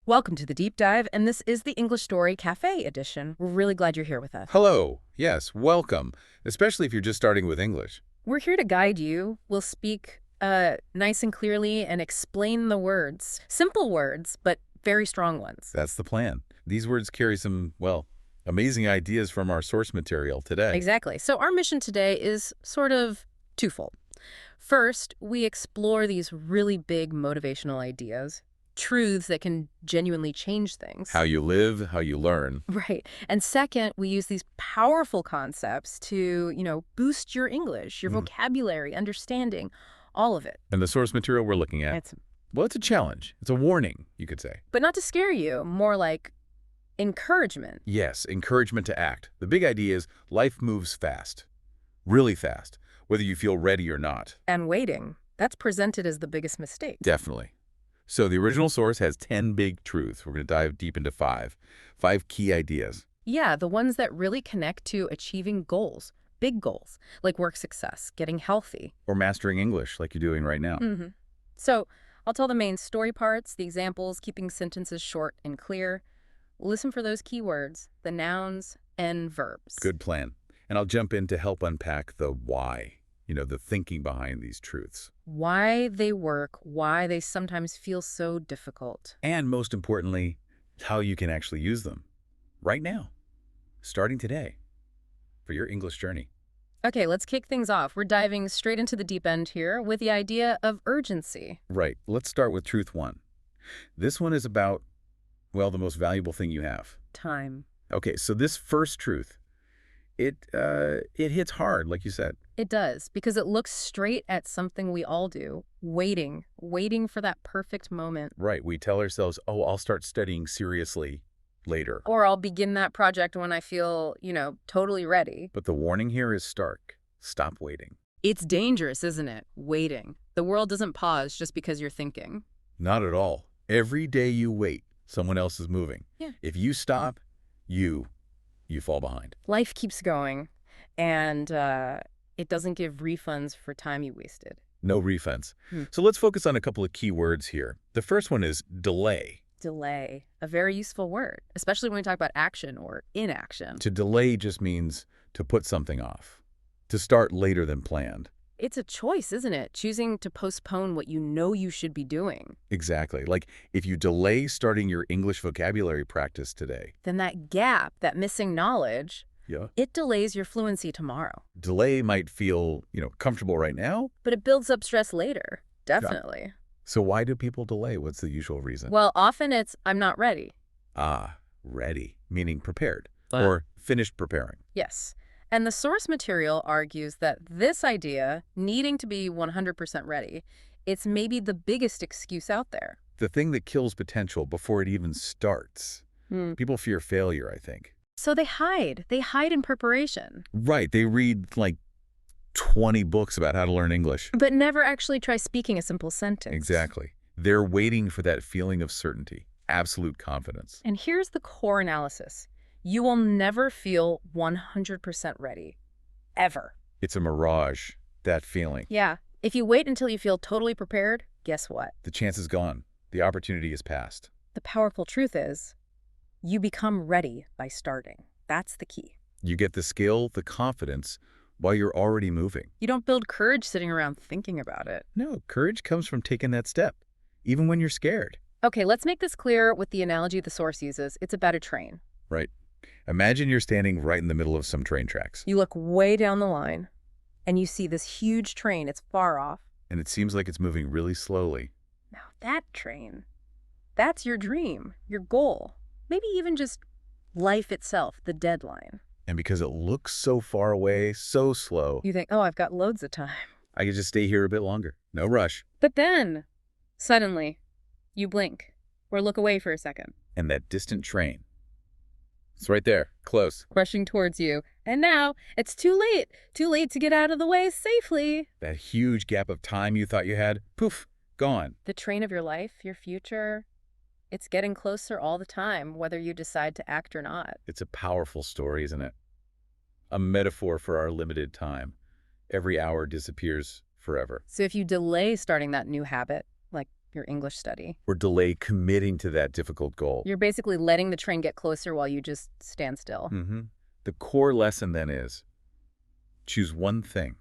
Welcome to the Deep Dive, and this is the English Story Cafe edition. We're really glad you're here with us. Hello. Yes, welcome, especially if you're just starting with English. We're here to guide you. We'll speak nice and clearly and explain the words. Simple words, but very strong ones. That's the plan. These words carry some, well, amazing ideas from our source material today. Exactly. So our mission today is sort of twofold. First, we explore these really big motivational ideas, truths that can genuinely change things. How you live, how you learn. Right. And second, we use these powerful concepts to, boost your English, your vocabulary, understanding, all of it. And the source material we're looking at, well, it's a challenge. It's a warning, you could say. But not to scare you, more like encouragement. Yes, encouragement to act. The big idea is life moves fast, really fast, whether you feel ready or not. And waiting, that's presented as the biggest mistake. Definitely. So the original source has 10 big truths. We're going to dive deep into five key ideas. Yeah, the ones that really connect to achieving goals, big goals, like work success, getting healthy. Or mastering English, like you're doing right now. So I'll tell the main story parts, the examples, keeping sentences short and clear. Listen for those keywords, the nouns and verbs. Good plan. And I'll jump in to help unpack the why, the thinking behind these truths. Why they work, why they sometimes feel so difficult. And most importantly, how you can actually use them right now, starting today, for your English journey. Okay, let's kick things off. We're diving straight into the deep end here with the idea of urgency. Right. Let's start with truth one. This one is about, well, the most valuable thing you have. Time. Okay, so this first truth, it hits hard, like you said. It does, because it looks straight at something we all do, waiting for that perfect moment. Right. We tell ourselves, oh, I'll start studying seriously later. Or I'll begin that project when I feel, totally ready. But the warning here is stark. Stop waiting. It's dangerous, isn't it? Waiting. The world doesn't pause just because you're thinking. Not at all. Every day you wait, someone else is moving. Yeah. If you stop, you fall behind. Life keeps going, and it doesn't give refunds for time you wasted. No refunds. So let's focus on a couple of key words here. The first one is delay. Delay, a very useful word, especially when we talk about action or inaction. To delay just means to put something off, to start later than planned. It's a choice, isn't it? Choosing to postpone what you know you should be doing. Exactly. Like if you delay starting your English vocabulary practice today. Then that gap, that missing knowledge, it delays your fluency tomorrow. Delay might feel, comfortable right now. But it builds up stress later. Definitely. Yeah. So why do people delay? What's the usual reason? Well, often it's, I'm not ready. Ah, ready, meaning prepared or finished preparing. Yes. And the source material argues that this idea, needing to be 100% ready, it's maybe the biggest excuse out there. The thing that kills potential before it even starts. People fear failure, I think. So they hide. They hide in preparation. Right. They read like 20 books about how to learn English. But never actually try speaking a simple sentence. Exactly. They're waiting for that feeling of certainty, absolute confidence. And here's the core analysis. You will never feel 100% ready. Ever. It's a mirage, that feeling. Yeah. If you wait until you feel totally prepared, guess what? The chance is gone. The opportunity is past. The powerful truth is, you become ready by starting. That's the key. You get the skill, the confidence, while you're already moving. You don't build courage sitting around thinking about it. No, courage comes from taking that step, even when you're scared. Okay, let's make this clear with the analogy the source uses. It's about a train. Right. Imagine you're standing right in the middle of some train tracks. You look way down the line, and you see this huge train. It's far off. And it seems like it's moving really slowly. Now that train, that's your dream, your goal. Maybe even just life itself, the deadline. And because it looks so far away, so slow, You think, oh, I've got loads of time. I could just stay here a bit longer. No rush. But then, suddenly, you blink or look away for a second. And that distant train, it's right there, close. Rushing towards you. And now, it's too late. Too late to get out of the way safely. That huge gap of time you thought you had, poof, gone. The train of your life, your future, it's getting closer all the time, whether you decide to act or not. It's a powerful story, isn't it? A metaphor for our limited time. Every hour disappears forever. So if you delay starting that new habit, like your English study. Or delay committing to that difficult goal. You're basically letting the train get closer while you just stand still. The core lesson then is choose one thing,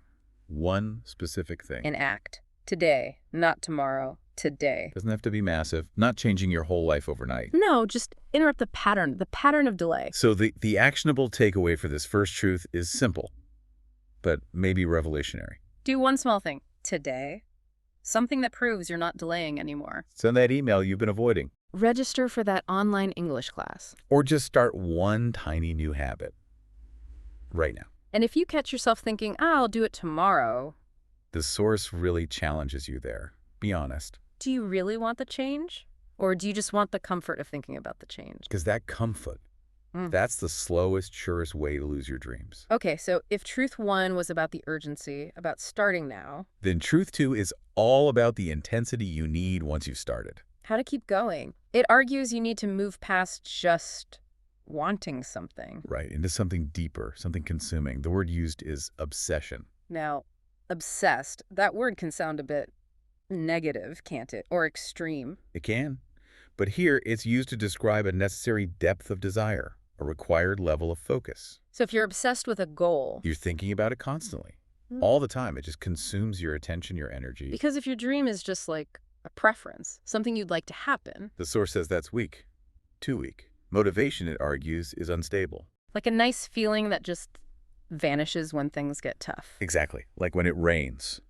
one specific thing. And act. Today, not tomorrow. Today. Doesn't have to be massive, not changing your whole life overnight. No, just interrupt the pattern of delay. So the actionable takeaway for this first truth is simple, but maybe revolutionary. Do one small thing. Today. Something that proves you're not delaying anymore. Send that email you've been avoiding. Register for that online English class. Or just start one tiny new habit right now. And if you catch yourself thinking, I'll do it tomorrow. The source really challenges you there. Be honest. Do you really want the change? Or do you just want the comfort of thinking about the change? Because that comfort, that's the slowest, surest way to lose your dreams. Okay, so if truth 1 was about the urgency, about starting now, then truth 2 is all about the intensity you need once you've started. how to keep going. It argues you need to move past just wanting something. Right, into something deeper, something consuming. The word used is obsession. Now, obsessed, that word can sound a bit negative, can't it? Or extreme. It can. But here, it's used to describe a necessary depth of desire, a required level of focus. So if you're obsessed with a goal... You're thinking about it constantly. All the time. It just consumes your attention, your energy. Because if your dream is just like a preference, something you'd like to happen... The source says that's weak. Too weak. Motivation, it argues, is unstable. Like a nice feeling that just vanishes when things get tough. Exactly. Like when it rains.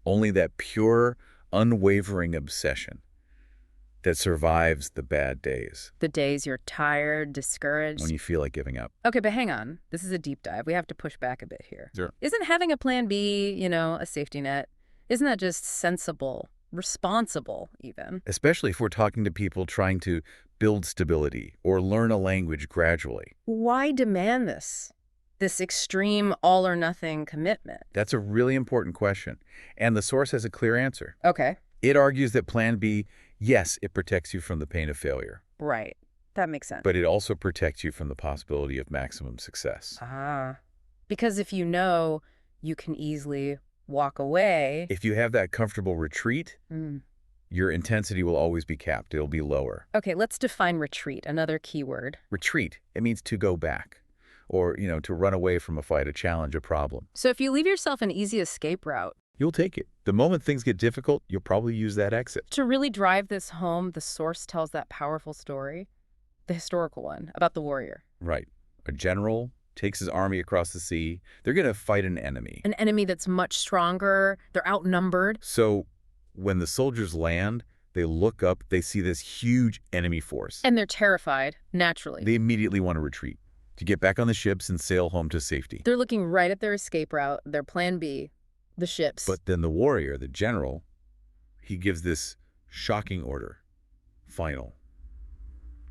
Only that pure, unwavering obsession that survives the bad days. The days you're tired, discouraged. When you feel like giving up. Okay, but hang on. This is a deep dive. We have to push back a bit here. Sure. Isn't having a plan B, a safety net, isn't that just sensible, responsible even? Especially if we're talking to people trying to build stability or learn a language gradually. Why demand this? This extreme all-or-nothing commitment? That's a really important question. And the source has a clear answer. Okay. It argues that Plan B, yes, it protects you from the pain of failure. Right. That makes sense. But it also protects you from the possibility of maximum success. Because if you know you can easily walk away... If you have that comfortable retreat, your intensity will always be capped. It'll be lower. Okay, let's define retreat, another key word. Retreat, it means to go back. Or, to run away from a fight, a challenge, a problem. So if you leave yourself an easy escape route... You'll take it. The moment things get difficult, you'll probably use that exit. To really drive this home, the source tells that powerful story, the historical one, about the warrior. Right. A general takes his army across the sea. They're going to fight an enemy. An enemy that's much stronger. They're outnumbered. So when the soldiers land, they look up, they see this huge enemy force. And they're terrified, naturally. They immediately want to retreat, to get back on the ships and sail home to safety. They're looking right at their escape route, their plan B, the ships. But then the warrior, the general, he gives this shocking order. Final.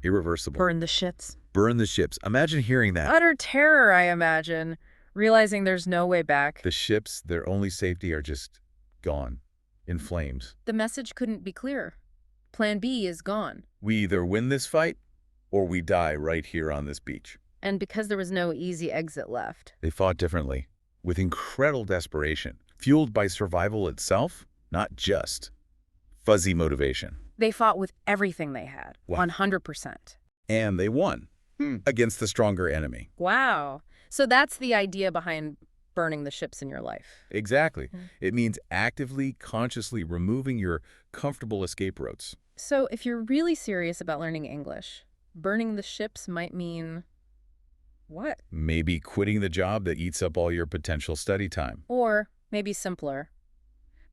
Irreversible. Burn the ships. Burn the ships. Imagine hearing that. Utter terror, I imagine, realizing there's no way back. The ships, their only safety, are just gone, in flames. The message couldn't be clearer. Plan B is gone. We either win this fight, or we die right here on this beach. And because there was no easy exit left. They fought differently, with incredible desperation, fueled by survival itself, not just fuzzy motivation. They fought with everything they had, Wow. 100%. And they won against the stronger enemy. Wow. So that's the idea behind burning the ships in your life. Exactly. It means actively, consciously removing your comfortable escape routes. So if you're really serious about learning English, burning the ships might mean... what? Maybe quitting the job that eats up all your potential study time. Or, maybe simpler,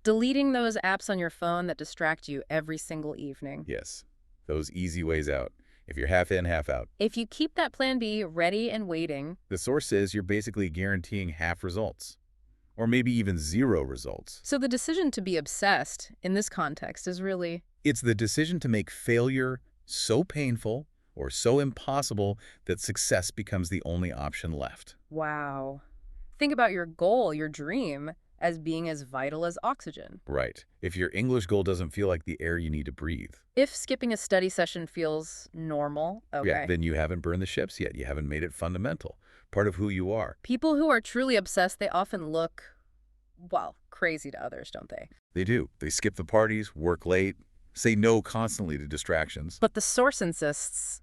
deleting those apps on your phone that distract you every single evening. Yes, those easy ways out. If you're half in, half out. If you keep that plan B ready and waiting... The source says you're basically guaranteeing half results. Or maybe even zero results. So the decision to be obsessed, in this context, is really... It's the decision to make failure so painful or so impossible that success becomes the only option left. Wow. Think about your goal, your dream, as being as vital as oxygen. Right. If your English goal doesn't feel like the air you need to breathe. If skipping a study session feels normal, okay. Yeah, then you haven't burned the ships yet. You haven't made it fundamental, part of who you are. People who are truly obsessed, they often look, well, crazy to others, don't they? They do. They skip the parties, work late, Say no constantly to distractions. But the source insists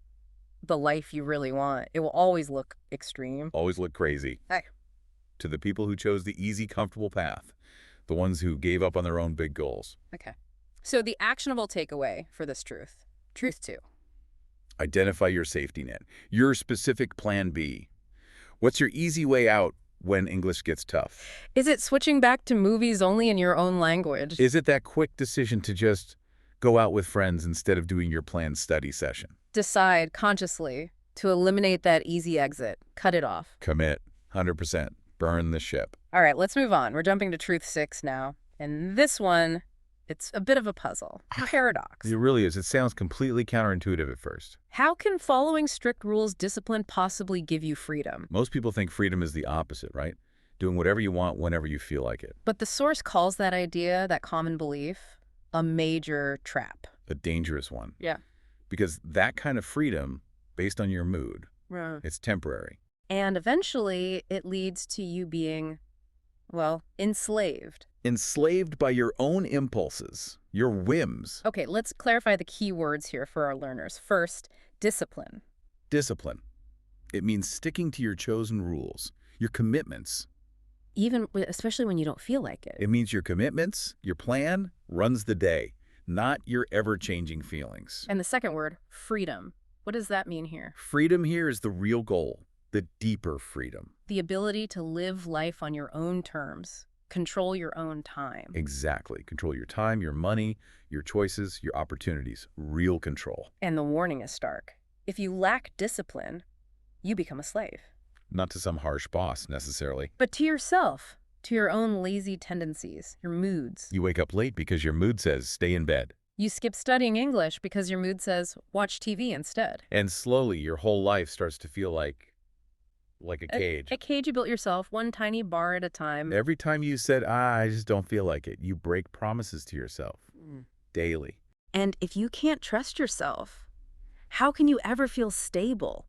the life you really want, it will always look extreme. Always look crazy. Hey. To the people who chose the easy, comfortable path. The ones who gave up on their own big goals. Okay. So the actionable takeaway for this truth. Truth 2. Identify your safety net. Your specific plan B. What's your easy way out when English gets tough? Is it switching back to movies only in your own language? Is it that quick decision to just go out with friends instead of doing your planned study session? Decide consciously to eliminate that easy exit. Cut it off. Commit. 100%. Burn the ship. All right, let's move on. We're jumping to truth 6 now. And this one, it's a bit of a puzzle. A paradox. It really is. It sounds completely counterintuitive at first. How can following strict rules, discipline possibly give you freedom? Most people think freedom is the opposite, right? Doing whatever you want whenever you feel like it. But the source calls that idea, that common belief, a major trap. A dangerous one. Yeah. Because that kind of freedom, based on your mood, Right. it's temporary. And eventually it leads to you being, well, enslaved. Enslaved by your own impulses, your whims. Okay, let's clarify the key words here for our learners. First, discipline. Discipline. It means sticking to your chosen rules, your commitments. Especially when you don't feel like it. It means your commitments, your plan, runs the day, not your ever-changing feelings. And the second word, freedom. What does that mean here? Freedom here is the real goal, the deeper freedom. The ability to live life on your own terms. Control your own time. Exactly. Control your time, your money, your choices, your opportunities. Real control. And the warning is stark. If you lack discipline, you become a slave. Not to some harsh boss, necessarily. But to yourself, to your own lazy tendencies, your moods. You wake up late because your mood says stay in bed. You skip studying English because your mood says watch TV instead. And slowly, your whole life starts to feel like a cage. A cage you built yourself, one tiny bar at a time. Every time you said, I just don't feel like it, you break promises to yourself. Daily. And if you can't trust yourself, how can you ever feel stable,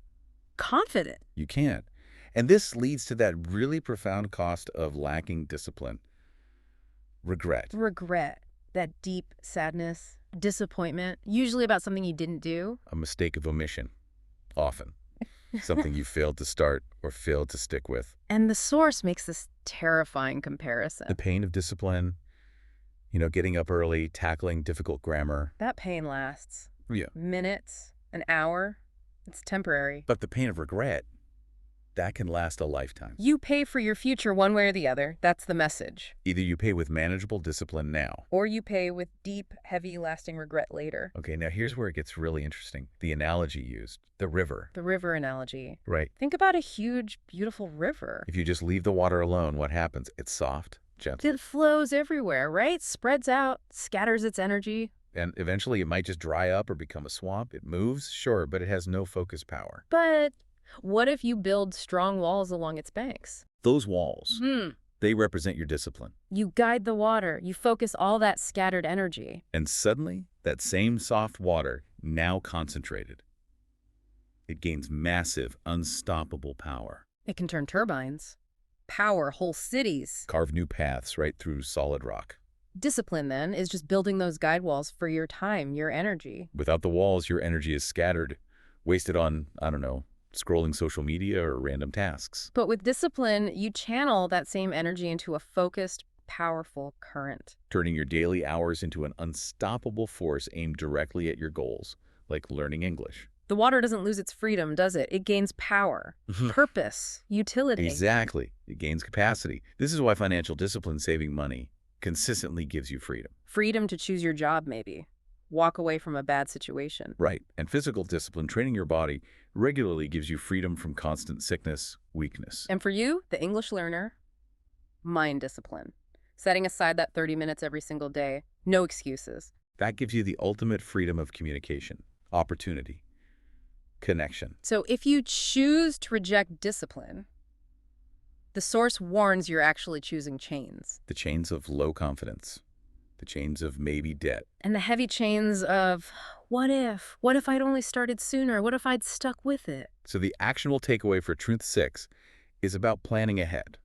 confident? You can't. And this leads to that really profound cost of lacking discipline. Regret. Regret, that deep sadness, disappointment, usually about something you didn't do. A mistake of omission. Often. Something you failed to start or failed to stick with. And the source makes this terrifying comparison. The pain of discipline, getting up early, tackling difficult grammar. That pain lasts. Yeah. Minutes, an hour. It's temporary. But the pain of regret, that can last a lifetime. You pay for your future one way or the other. That's the message. Either you pay with manageable discipline now. Or you pay with deep, heavy, lasting regret later. Okay, now here's where it gets really interesting. The analogy used, the river. The river analogy. Right. Think about a huge, beautiful river. If you just leave the water alone, what happens? It's soft, gentle. It flows everywhere, right? Spreads out, scatters its energy. And eventually it might just dry up or become a swamp. It moves, sure, but it has no focus power. But what if you build strong walls along its banks? Those walls, they represent your discipline. You guide the water. You focus all that scattered energy. And suddenly, that same soft water, now concentrated, it gains massive, unstoppable power. It can turn turbines, power whole cities. Carve new paths right through solid rock. Discipline, then, is just building those guide walls for your time, your energy. Without the walls, your energy is scattered, wasted on, scrolling social media or random tasks. But with discipline, you channel that same energy into a focused, powerful current. Turning your daily hours into an unstoppable force aimed directly at your goals, like learning English. The water doesn't lose its freedom, does it? It gains power, purpose, utility. Exactly. It gains capacity. This is why financial discipline, saving money, consistently gives you freedom. Freedom to choose your job, maybe. Walk away from a bad situation. Right. And physical discipline, training your body, regularly gives you freedom from constant sickness, weakness. And for you, the English learner, mind discipline. Setting aside that 30 minutes every single day. No excuses. That gives you the ultimate freedom of communication, opportunity, connection. So if you choose to reject discipline, the source warns you're actually choosing chains. The chains of low confidence. The chains of maybe debt. And the heavy chains of, what if? What if I'd only started sooner? What if I'd stuck with it? So the actionable takeaway for Truth 6 is about planning ahead.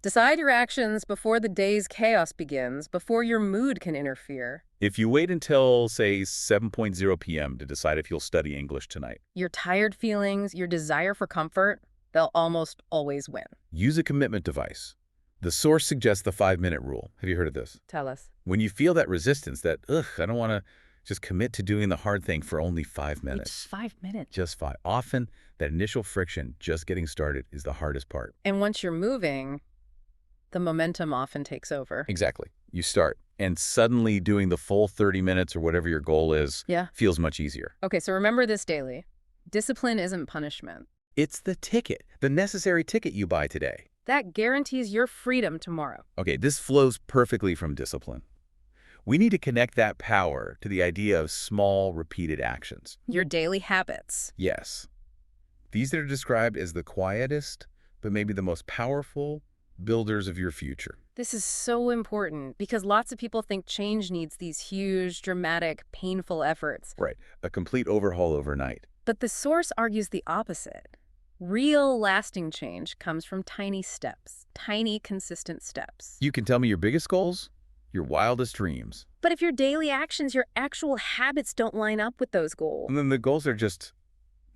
Decide your actions before the day's chaos begins, before your mood can interfere. If you wait until, say, 7:00 p.m. to decide if you'll study English tonight, Your tired feelings, your desire for comfort, they'll almost always win. use a commitment device. The source suggests the 5-minute rule. Have you heard of this? Tell us. When you feel that resistance, that, I don't want to just commit to doing the hard thing for only 5 minutes. Just 5 minutes. Just 5. Often, that initial friction, just getting started, is the hardest part. And once you're moving, the momentum often takes over. Exactly. You start, and suddenly doing the full 30 minutes or whatever your goal is Yeah. feels much easier. Okay, so remember this daily. Discipline isn't punishment. It's the ticket, the necessary ticket you buy today. That guarantees your freedom tomorrow. Okay, this flows perfectly from discipline. We need to connect that power to the idea of small, repeated actions. Your daily habits. Yes. These that are described as the quietest, but maybe the most powerful builders of your future. This is so important because lots of people think change needs these huge, dramatic, painful efforts. Right. A complete overhaul overnight. But the source argues the opposite. Real, lasting change comes from tiny steps, tiny, consistent steps. You can tell me your biggest goals, your wildest dreams. But if your daily actions, your actual habits don't line up with those goals. And then the goals are just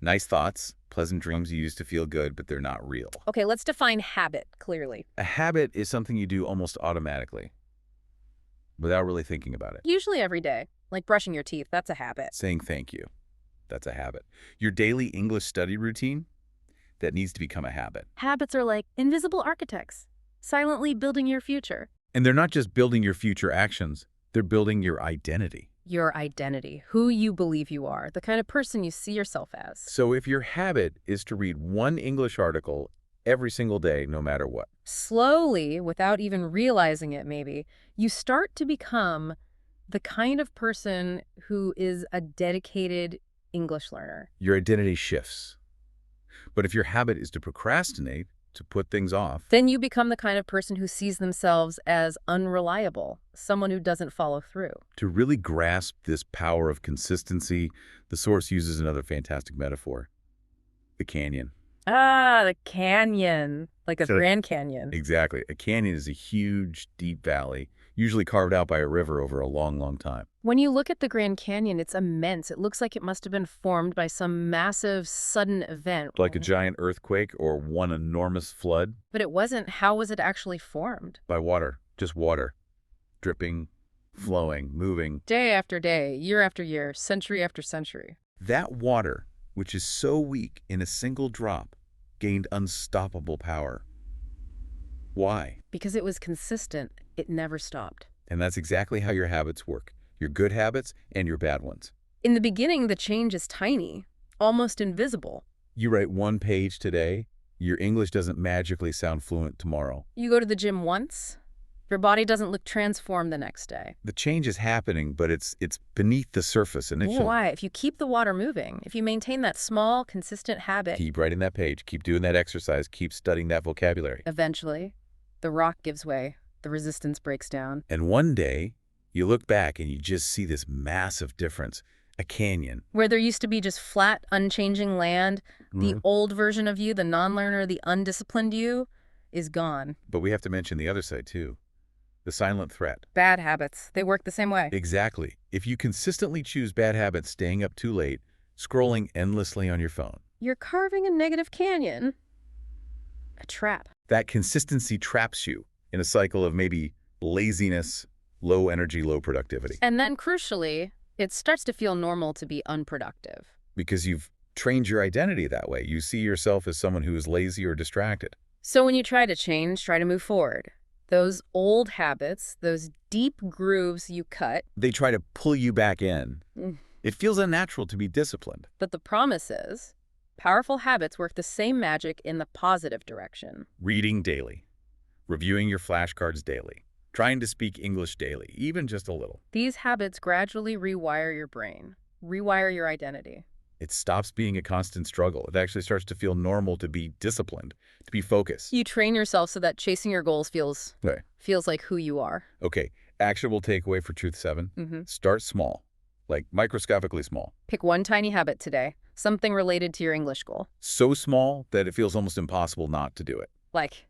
nice thoughts, pleasant dreams you use to feel good, but they're not real. Okay, let's define habit clearly. A habit is something you do almost automatically, without really thinking about it. Usually every day, like brushing your teeth, that's a habit. Saying thank you, that's a habit. Your daily English study routine, that needs to become a habit. Habits are like invisible architects, silently building your future. And they're not just building your future actions, they're building your identity. Your identity, who you believe you are, the kind of person you see yourself as. So if your habit is to read one English article every single day, no matter what, Slowly, without even realizing it maybe, you start to become the kind of person who is a dedicated English learner. your identity shifts. But if your habit is to procrastinate, to put things off, Then you become the kind of person who sees themselves as unreliable, someone who doesn't follow through. to really grasp this power of consistency, the source uses another fantastic metaphor: the canyon. Ah, the canyon, like a So- Grand Canyon. Exactly. A canyon is a huge, deep valley, usually carved out by a river over a long, long time. When you look at the Grand Canyon, it's immense. It looks like it must have been formed by some massive, sudden event. Like a giant earthquake or one enormous flood. But it wasn't. How was it actually formed? By water. Just water. Dripping, flowing, moving. Day after day, year after year, century after century. That water, which is so weak in a single drop, gained unstoppable power. Why? Because it was consistent, it never stopped. And that's exactly how your habits work. Your good habits and your bad ones. In the beginning, the change is tiny, almost invisible. You write one page today, your English doesn't magically sound fluent tomorrow. You go to the gym once, your body doesn't look transformed the next day. The change is happening, but it's beneath the surface initially. Why? If you keep the water moving, if you maintain that small, consistent habit, Keep writing that page, keep doing that exercise, keep studying that vocabulary. eventually, the rock gives way, the resistance breaks down. And one day, you look back and you just see this massive difference. A canyon. Where there used to be just flat, unchanging land, the old version of you, the non-learner, the undisciplined you, is gone. But we have to mention the other side too. The silent threat. Bad habits, they work the same way. Exactly. If you consistently choose bad habits, staying up too late, scrolling endlessly on your phone, You're carving a negative canyon. A trap. that consistency traps you in a cycle of maybe laziness, low energy, low productivity. And then, crucially, it starts to feel normal to be unproductive. Because you've trained your identity that way. You see yourself as someone who is lazy or distracted. So when you try to change, try to move forward, those old habits, those deep grooves you cut, They try to pull you back in. Mm. It feels unnatural to be disciplined. but the promise is, powerful habits work the same magic in the positive direction. Reading daily. Reviewing your flashcards daily. Trying to speak English daily, even just a little. These habits gradually rewire your brain, rewire your identity. It stops being a constant struggle. It actually starts to feel normal to be disciplined, to be focused. You train yourself so that chasing your goals feels Right. like who you are. Okay, actionable takeaway for Truth 7. Start small, like microscopically small. Pick one tiny habit today, something related to your English goal. So small that it feels almost impossible not to do it. Like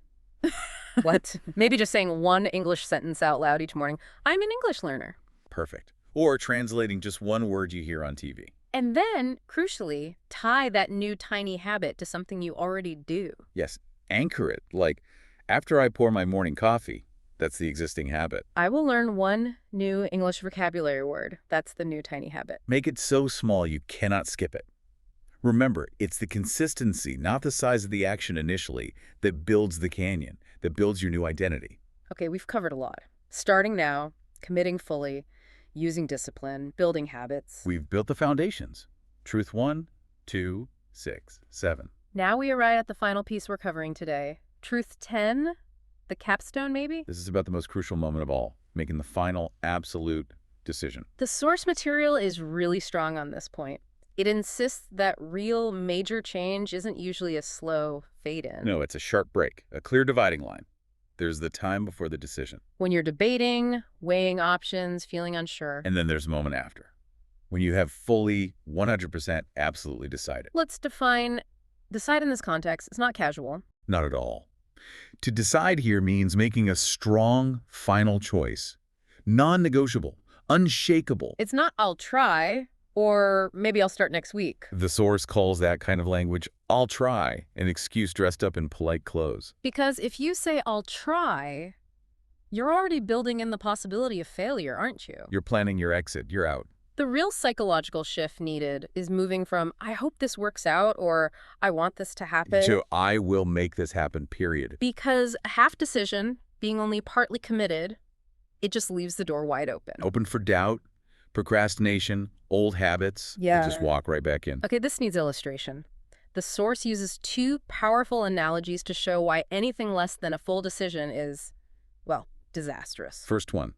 What? Maybe just saying one English sentence out loud each morning. I'm an English learner. Perfect. Or translating just one word you hear on TV. And then, crucially, tie that new tiny habit to something you already do. Yes, anchor it. Like, after I pour my morning coffee, that's the existing habit. I will learn one new English vocabulary word. That's the new tiny habit. Make it so small you cannot skip it. Remember, it's the consistency, not the size of the action initially, that builds the canyon, that builds your new identity. Okay, we've covered a lot. Starting now, committing fully, using discipline, building habits. We've built the foundations. Truth 1, 2, 6, 7. Now we arrive at the final piece we're covering today. Truth 10, the capstone maybe? This is about the most crucial moment of all, making the final, absolute decision. The source material is really strong on this point. It insists that real major change isn't usually a slow fade-in. No, it's a sharp break, a clear dividing line. There's the time before the decision. When you're debating, weighing options, feeling unsure. And then there's a moment after, when you have fully, 100% absolutely decided. Let's define decide in this context. It's not casual. Not at all. To decide here means making a strong, final choice. Non-negotiable, unshakable. It's not I'll try, or maybe I'll start next week. The source calls that kind of language, I'll try, an excuse dressed up in polite clothes. Because if you say I'll try, you're already building in the possibility of failure, aren't you? You're planning your exit, you're out. The real psychological shift needed is moving from I hope this works out or I want this to happen. So I will make this happen, period. Because a half decision, being only partly committed, it just leaves the door wide open. Open for doubt, procrastination, old habits. Yeah. You just walk right back in. Okay, this needs illustration. The source uses two powerful analogies to show why anything less than a full decision is, well, disastrous. First one,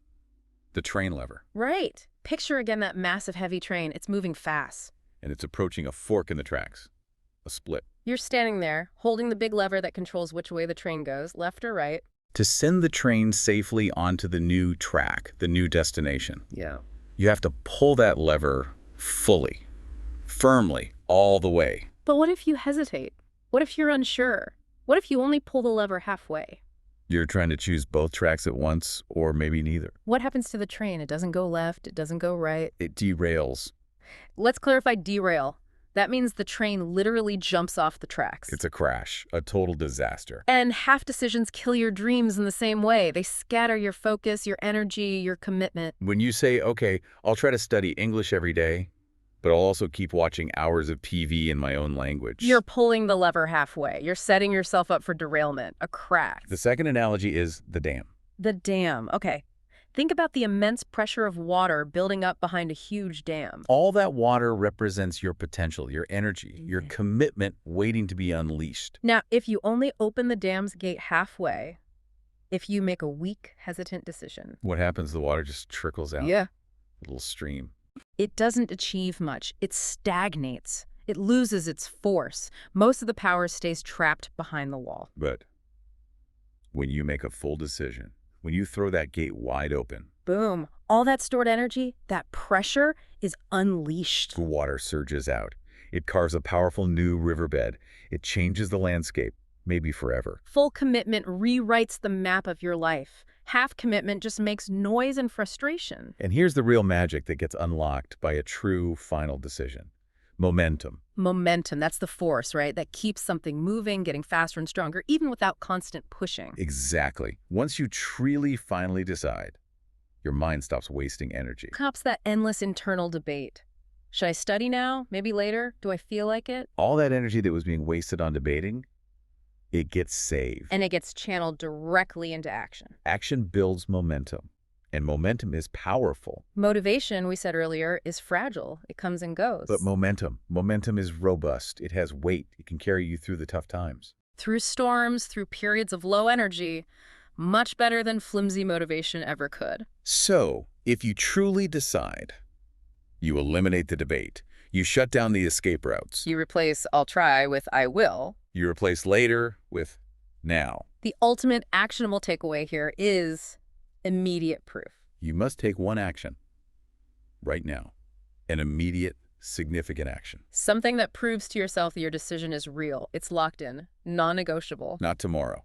the train lever. Right. Picture again that massive heavy train. It's moving fast. And it's approaching a fork in the tracks, a split. You're standing there, holding the big lever that controls which way the train goes, left or right. To send the train safely onto the new track, the new destination, Yeah. you have to pull that lever fully, firmly, all the way. But what if you hesitate? What if you're unsure? What if you only pull the lever halfway? You're trying to choose both tracks at once, or maybe neither. What happens to the train? It doesn't go left, it doesn't go right. It derails. Let's clarify derail. That means the train literally jumps off the tracks. It's a crash, a total disaster. And half decisions kill your dreams in the same way. They scatter your focus, your energy, your commitment. When you say, okay, I'll try to study English every day, but I'll also keep watching hours of TV in my own language. You're pulling the lever halfway. You're setting yourself up for derailment, a crash. The second analogy is the dam. The dam. Okay. Think about the immense pressure of water building up behind a huge dam. All that water represents your potential, your energy, your commitment waiting to be unleashed. Now, if you only open the dam's gate halfway, if you make a weak, hesitant decision. What happens? The water just trickles out. Yeah. A little stream. It doesn't achieve much. It stagnates. It loses its force. Most of the power stays trapped behind the wall. But when you make a full decision, when you throw that gate wide open, Boom. All that stored energy, that pressure is unleashed. the water surges out. It carves a powerful new riverbed. It changes the landscape, maybe forever. Full commitment rewrites the map of your life. Half commitment just makes noise and frustration. And here's the real magic that gets unlocked by a true final decision. Momentum. Momentum, that's the force, right? That keeps something moving, getting faster and stronger, even without constant pushing. Exactly. Once you truly finally decide, your mind stops wasting energy. Stops that endless internal debate. Should I study now? Maybe later? Do I feel like it? All that energy that was being wasted on debating, it gets saved. And it gets channeled directly into action. Action builds momentum, and momentum is powerful. Motivation, we said earlier, is fragile. It comes and goes. But momentum is robust. It has weight. It can carry you through the tough times. Through storms, through periods of low energy, much better than flimsy motivation ever could. So, if you truly decide, you eliminate the debate. You shut down the escape routes. You replace I'll try with I will. You replace later with now. The ultimate actionable takeaway here is immediate proof. You must take one action right now, an immediate, significant action. Something that proves to yourself that your decision is real. It's locked in, non-negotiable. Not tomorrow,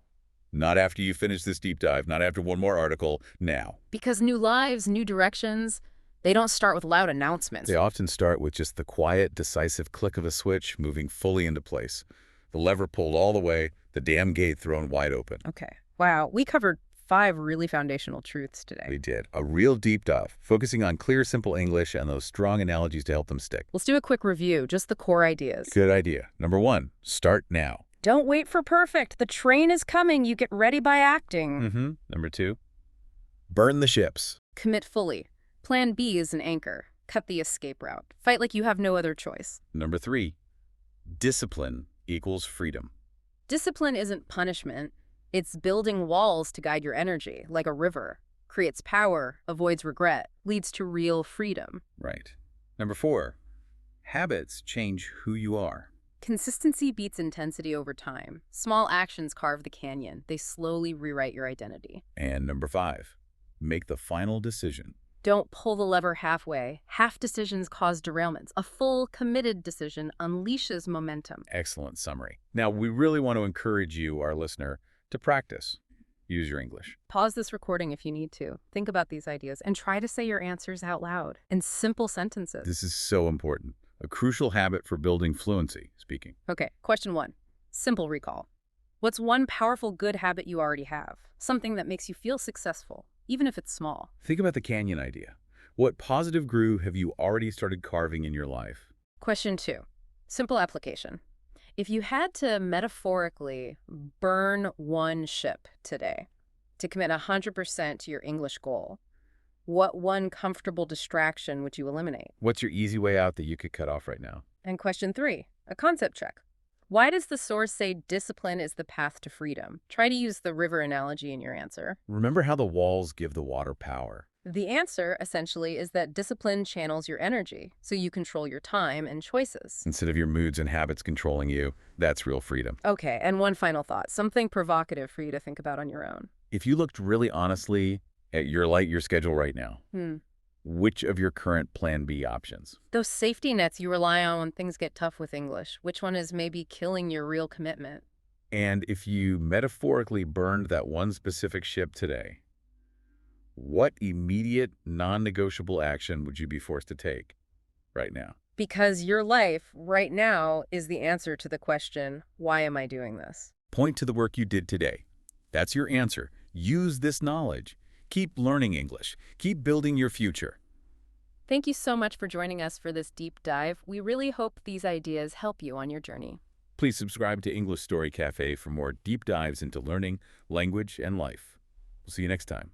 Not after you finish this deep dive, not after one more article, now. Because new lives, new directions, they don't start with loud announcements. They often start with just the quiet, decisive click of a switch moving fully into place. The lever pulled all the way, the damn gate thrown wide open. Okay. Wow, we covered 5 really foundational truths We today. did. A real deep dive, focusing on clear, simple English and those strong analogies to help them stick. Let's do a quick review, just the core ideas. Good idea. Number 1, start now. Don't wait for perfect. The train is coming. You get ready by acting. Number 2, burn the ships. Commit fully. Plan B is an anchor. Cut the escape route. Fight like you have no other choice. Number 3, discipline equals freedom. Discipline isn't punishment. It's building walls to guide your energy, like a river. Creates power, avoids regret, leads to real freedom. Right. Number 4, habits change who you are. Consistency beats intensity over time. Small actions carve the canyon. They slowly rewrite your identity. And number 5, make the final decision. Don't pull the lever halfway. Half decisions cause derailments. A full, committed decision unleashes momentum. Excellent summary. Now, we really want to encourage you, our listener, to practice. Use your English. Pause this recording if you need to. Think about these ideas and try to say your answers out loud in simple sentences. This is so important. A crucial habit for building fluency speaking. Okay, question 1. Simple recall. What's one powerful good habit you already have? Something that makes you feel successful, even if it's small. Think about the canyon idea. What positive groove have you already started carving in your life? Question 2. Simple application. If you had to metaphorically burn one ship today to commit 100% to your English goal, what one comfortable distraction would you eliminate? What's your easy way out that you could cut off right now? And question 3, a concept check. Why does the source say discipline is the path to freedom? Try to use the river analogy in your answer. Remember how the walls give the water power. The answer, essentially, is that discipline channels your energy, so you control your time and choices. Instead of your moods and habits controlling you, that's real freedom. Okay, and one final thought, something provocative for you to think about on your own. If you looked really honestly at your schedule right now, which of your current Plan B options? Those safety nets you rely on when things get tough with English, which one is maybe killing your real commitment? And if you metaphorically burned that one specific ship today, what immediate, non-negotiable action would you be forced to take right now? Because your life right now is the answer to the question, why am I doing this? Point to the work you did today. That's your answer. Use this knowledge. Keep learning English. Keep building your future. Thank you so much for joining us for this deep dive. We really hope these ideas help you on your journey. Please subscribe to English Story Cafe for more deep dives into learning, language, and life. We'll see you next time.